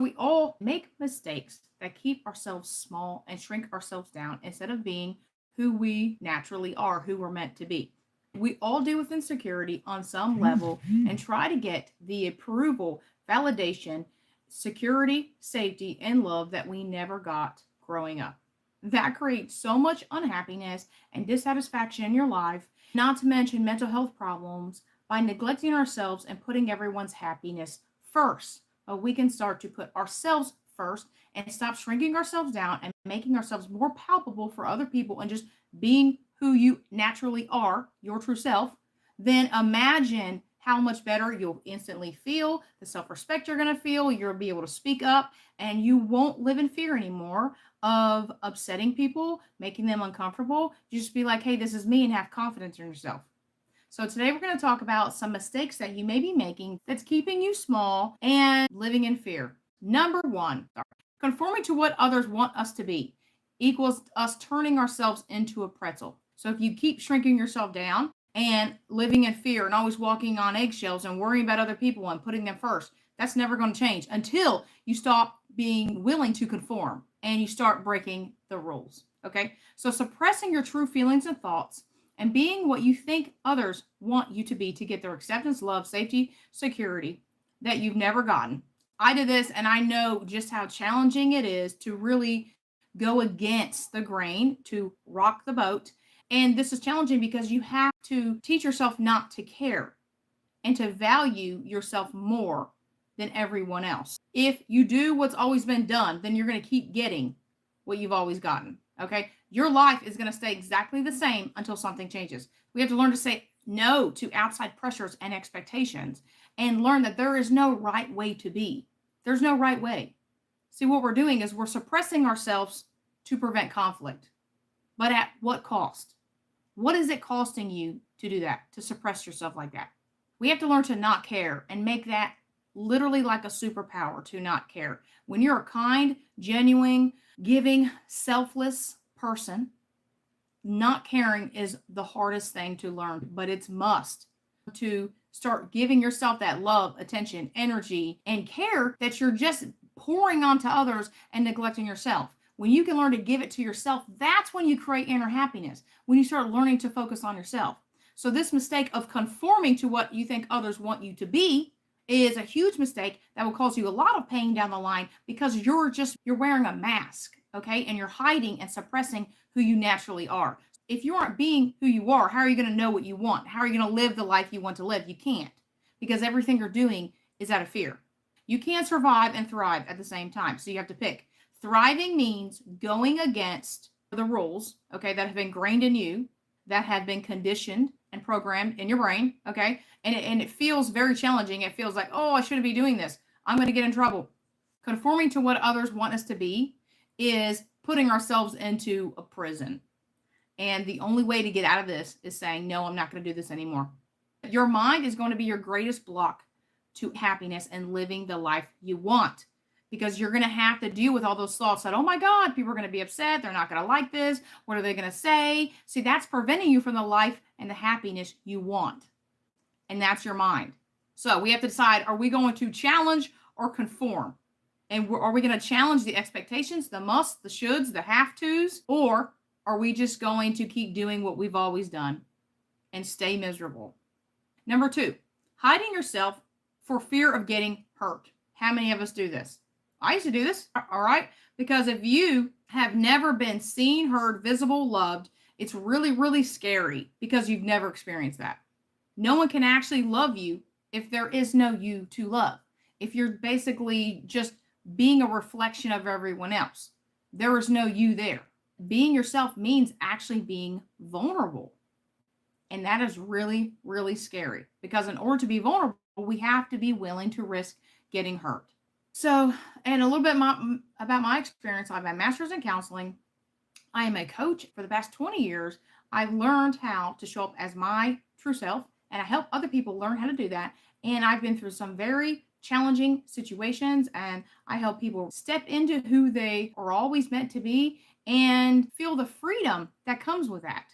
We all make mistakes that keep ourselves small and shrink ourselves down instead of being who we naturally are, who we're meant to be. We all deal with insecurity on some level and try to get the approval, validation, security, safety, and love that we never got growing up. That creates so much unhappiness and dissatisfaction in your life, not to mention mental health problems by neglecting ourselves and putting everyone's happiness first. We can start to put ourselves first and stop shrinking ourselves down and making ourselves more palpable for other people and just being who you naturally are, your true self. Then imagine how much better you'll instantly feel, the self respect you're going to feel, you'll be able to speak up, and you won't live in fear anymore of upsetting people, making them uncomfortable. You just be like, hey, this is me, and have confidence in yourself. So today we're going to talk about some mistakes that you may be making that's keeping you small and living in fear. Number one, conforming to what others want us to be equals us turning ourselves into a pretzel. So if you keep shrinking yourself down and living in fear and always walking on eggshells and worrying about other people and putting them first, that's never going to change until you stop being willing to conform and you start breaking the rules. Okay? So suppressing your true feelings and thoughts and being what you think others want you to be to get their acceptance, love, safety, security that you've never gotten. I did this and I know just how challenging it is to really go against the grain, to rock the boat. And this is challenging because you have to teach yourself not to care and to value yourself more than everyone else. If you do what's always been done, then you're going to keep getting what you've always gotten. Okay? Your life is going to stay exactly the same until something changes. We have to learn to say no to outside pressures and expectations and learn that there is no right way to be. There's no right way. See, what we're doing is we're suppressing ourselves to prevent conflict. But at what cost? What is it costing you to do that, to suppress yourself like that? We have to learn to not care and make that literally like a superpower to not care. When you're a kind, genuine, giving, selfless person, not caring is the hardest thing to learn, but it's must to start giving yourself that love, attention, energy, and care that you're just pouring onto others and neglecting yourself. When you can learn to give it to yourself, that's when you create inner happiness, when you start learning to focus on yourself. So this mistake of conforming to what you think others want you to be is a huge mistake that will cause you a lot of pain down the line because you're wearing a mask, okay? And you're hiding and suppressing who you naturally are. If you aren't being who you are, how are you going to know what you want? How are you going to live the life you want to live? You can't, because everything you're doing is out of fear. You can't survive and thrive at the same time. So you have to pick. Thriving means going against the rules, okay, that have been ingrained in you, that have been conditioned and programmed in your brain, okay? And it feels very challenging. It feels like, oh, I shouldn't be doing this. I'm going to get in trouble. Conforming to what others want us to be is putting ourselves into a prison. And the only way to get out of this is saying, no, I'm not going to do this anymore. Your mind is going to be your greatest block to happiness and living the life you want, because you're going to have to deal with all those thoughts that, oh my God, people are going to be upset. They're not going to like this. What are they going to say? See, that's preventing you from the life and the happiness you want. And that's your mind. So we have to decide, are we going to challenge or conform? And are we going to challenge the expectations, the musts, the shoulds, the have tos? Or are we just going to keep doing what we've always done and stay miserable? Number two, hiding yourself for fear of getting hurt. How many of us do this? I used to do this, all right? Because if you have never been seen, heard, visible, loved, it's really, really scary because you've never experienced that. No one can actually love you if there is no you to love. If you're basically just being a reflection of everyone else, there is no you there. Being yourself means actually being vulnerable. And that is really, really scary, because in order to be vulnerable, we have to be willing to risk getting hurt. So, and a little bit about my experience, I have my master's in counseling. I am a coach for the past 20 years. I've learned how to show up as my true self, and I help other people learn how to do that. And I've been through some very challenging situations, and I help people step into who they are always meant to be and feel the freedom that comes with that.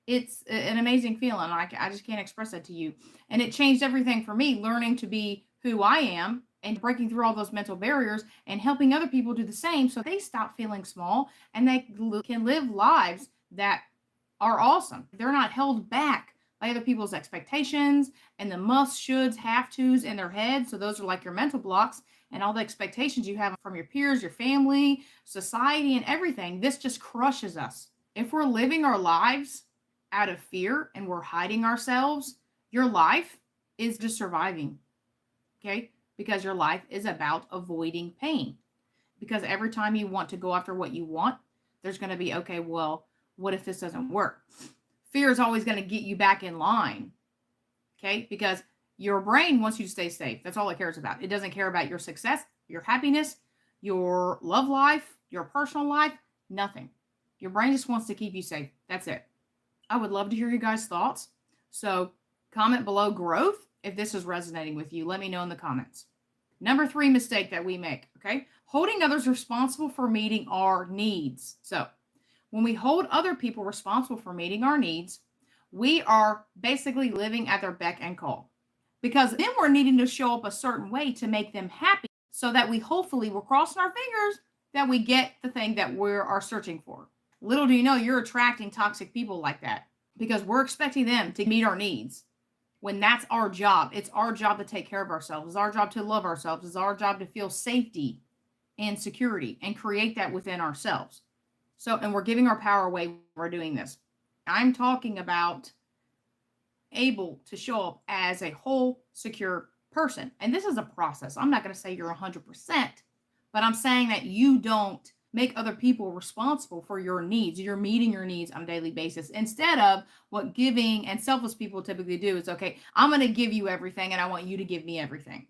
It's an amazing feeling. I just can't express that to you. And it changed everything for me, learning to be who I am and breaking through all those mental barriers and helping other people do the same so they stop feeling small and they can live lives that are awesome. They're not held back by other people's expectations and the musts, shoulds, have tos in their head. So those are like your mental blocks and all the expectations you have from your peers, your family, society, and everything. This just crushes us. If we're living our lives out of fear and we're hiding ourselves, your life is just surviving. Okay? Because your life is about avoiding pain. Because every time you want to go after what you want, there's going to be, okay, well, what if this doesn't work? Fear is always going to get you back in line. Okay? Because your brain wants you to stay safe. That's all it cares about. It doesn't care about your success, your happiness, your love life, your personal life, nothing. Your brain just wants to keep you safe. That's it. I would love to hear you guys' thoughts. So comment below growth if this is resonating with you. Let me know in the comments. Number 3 mistake that we make, okay? Holding others responsible for meeting our needs. So when we hold other people responsible for meeting our needs, we are basically living at their beck and call. Because then we're needing to show up a certain way to make them happy so that we're crossing our fingers that we get the thing that we are searching for. Little do you know, you're attracting toxic people like that because we're expecting them to meet our needs when that's our job. It's our job to take care of ourselves. It's our job to love ourselves. It's our job to feel safety and security and create that within ourselves. So, and we're giving our power away when we're doing this. I'm talking about able to show up as a whole, secure person. And this is a process. I'm not going to say you're 100%, but I'm saying that you don't make other people responsible for your needs. You're meeting your needs on a daily basis instead of what giving and selfless people typically do is, okay, I'm going to give you everything and I want you to give me everything.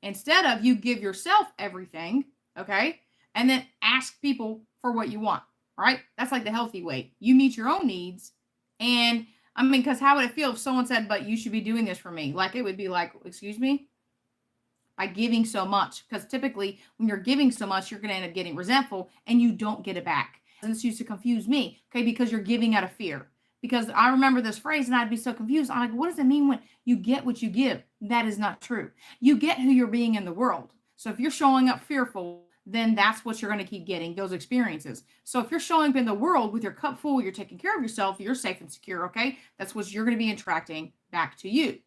Instead of you give yourself everything, okay, and then ask people for what you want, right? That's like the healthy way. You meet your own needs. And I mean, because how would it feel if someone said, but you should be doing this for me? Like, it would be like, excuse me? By giving so much, because typically when you're giving so much, you're going to end up getting resentful and you don't get it back. And this used to confuse me, okay, because you're giving out of fear. Because I remember this phrase and I'd be so confused. I'm like, what does it mean when you get what you give? That is not true. You get who you're being in the world. So if you're showing up fearful, then that's what you're going to keep getting, those experiences. So if you're showing up in the world with your cup full, you're taking care of yourself, you're safe and secure, okay? That's what you're going to be attracting back to you.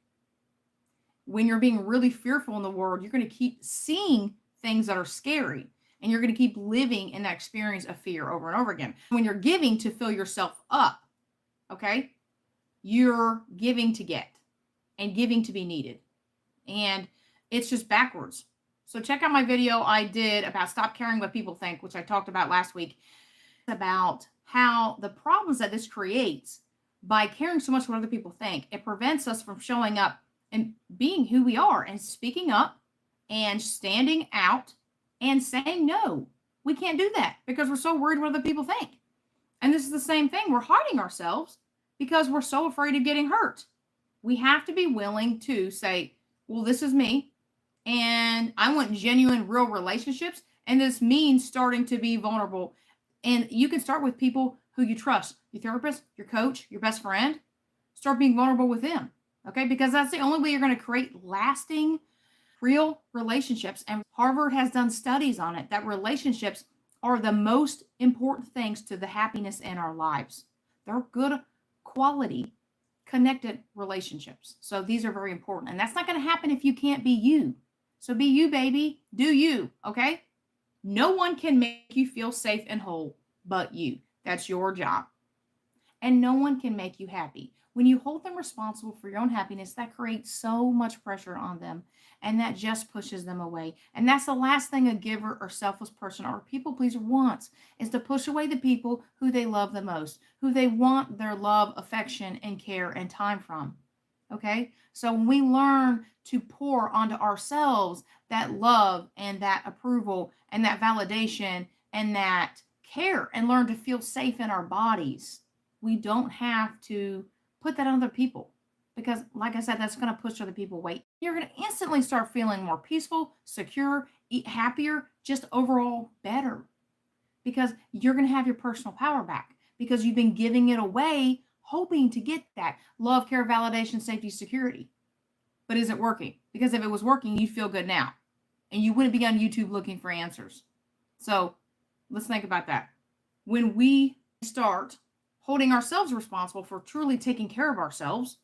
When you're being really fearful in the world, you're going to keep seeing things that are scary and you're going to keep living in that experience of fear over and over again. When you're giving to fill yourself up, okay, you're giving to get and giving to be needed. And it's just backwards. So check out my video I did about stop caring what people think, which I talked about last week, about how the problems that this creates by caring so much what other people think, it prevents us from showing up and being who we are and speaking up and standing out and saying no. We can't do that because we're so worried what other people think. And this is the same thing. We're hiding ourselves because we're so afraid of getting hurt. We have to be willing to say, well, this is me and I want genuine, real relationships. And this means starting to be vulnerable. And you can start with people who you trust, your therapist, your coach, your best friend. Start being vulnerable with them. Okay, because that's the only way you're going to create lasting, real relationships. And Harvard has done studies on it that relationships are the most important things to the happiness in our lives. They're good quality, connected relationships. So these are very important. And that's not going to happen if you can't be you. So be you, baby. Do you, okay? No one can make you feel safe and whole but you. That's your job. And no one can make you happy. When you hold them responsible for your own happiness, that creates so much pressure on them and that just pushes them away. And that's the last thing a giver or selfless person or a people pleaser wants, is to push away the people who they love the most, who they want their love, affection, and care and time from. Okay? So when we learn to pour onto ourselves that love and that approval and that validation and that care and learn to feel safe in our bodies, we don't have to put that on other people, because like I said, that's going to push other people away. You're going to instantly start feeling more peaceful, secure, happier, just overall better, because you're going to have your personal power back because you've been giving it away, hoping to get that love, care, validation, safety, security. But is it working? Because if it was working, you'd feel good now. and you wouldn't be on YouTube looking for answers. So let's think about that. When we start holding ourselves responsible for truly taking care of ourselves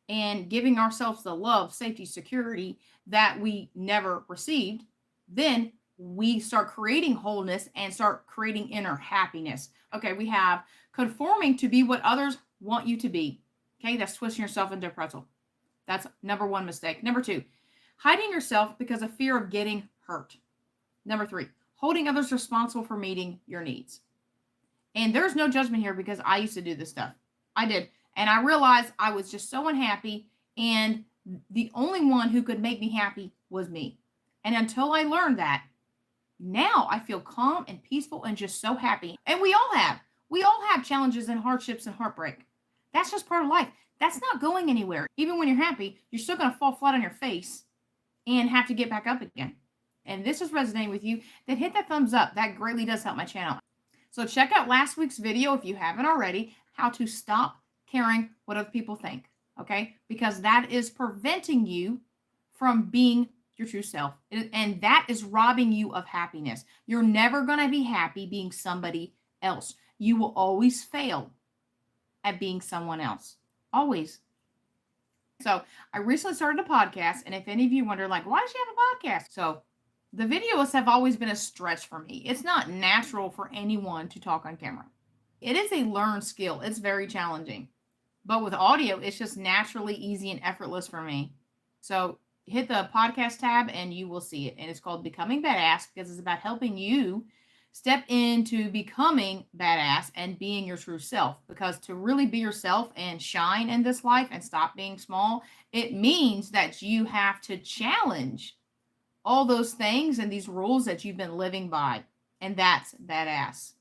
and giving ourselves the love, safety, security that we never received, then we start creating wholeness and start creating inner happiness. Okay, we have conforming to be what others want you to be. Okay, that's twisting yourself into a pretzel. That's number one mistake. Number two, hiding yourself because of fear of getting hurt. Number three, holding others responsible for meeting your needs. And there's no judgment here because I used to do this stuff. I did. And I realized I was just so unhappy. And the only one who could make me happy was me. And until I learned that, now I feel calm and peaceful and just so happy. And we all have. We all have challenges and hardships and heartbreak. That's just part of life. That's not going anywhere. Even when you're happy, you're still going to fall flat on your face and have to get back up again. And this is resonating with you, then hit that thumbs up. That greatly does help my channel. So check out last week's video if you haven't already, how to stop caring what other people think, okay? Because that is preventing you from being your true self. And that is robbing you of happiness. You're never going to be happy being somebody else. You will always fail at being someone else. Always. So I recently started a podcast, and if any of you wonder, like, why does she have a podcast? So the videos have always been a stretch for me. It's not natural for anyone to talk on camera. It is a learned skill. It's very challenging. But with audio, it's just naturally easy and effortless for me. So hit the podcast tab and you will see it. And it's called Becoming Badass because it's about helping you step into becoming badass and being your true self. Because to really be yourself and shine in this life and stop being small, it means that you have to challenge all those things and these rules that you've been living by. And that's badass.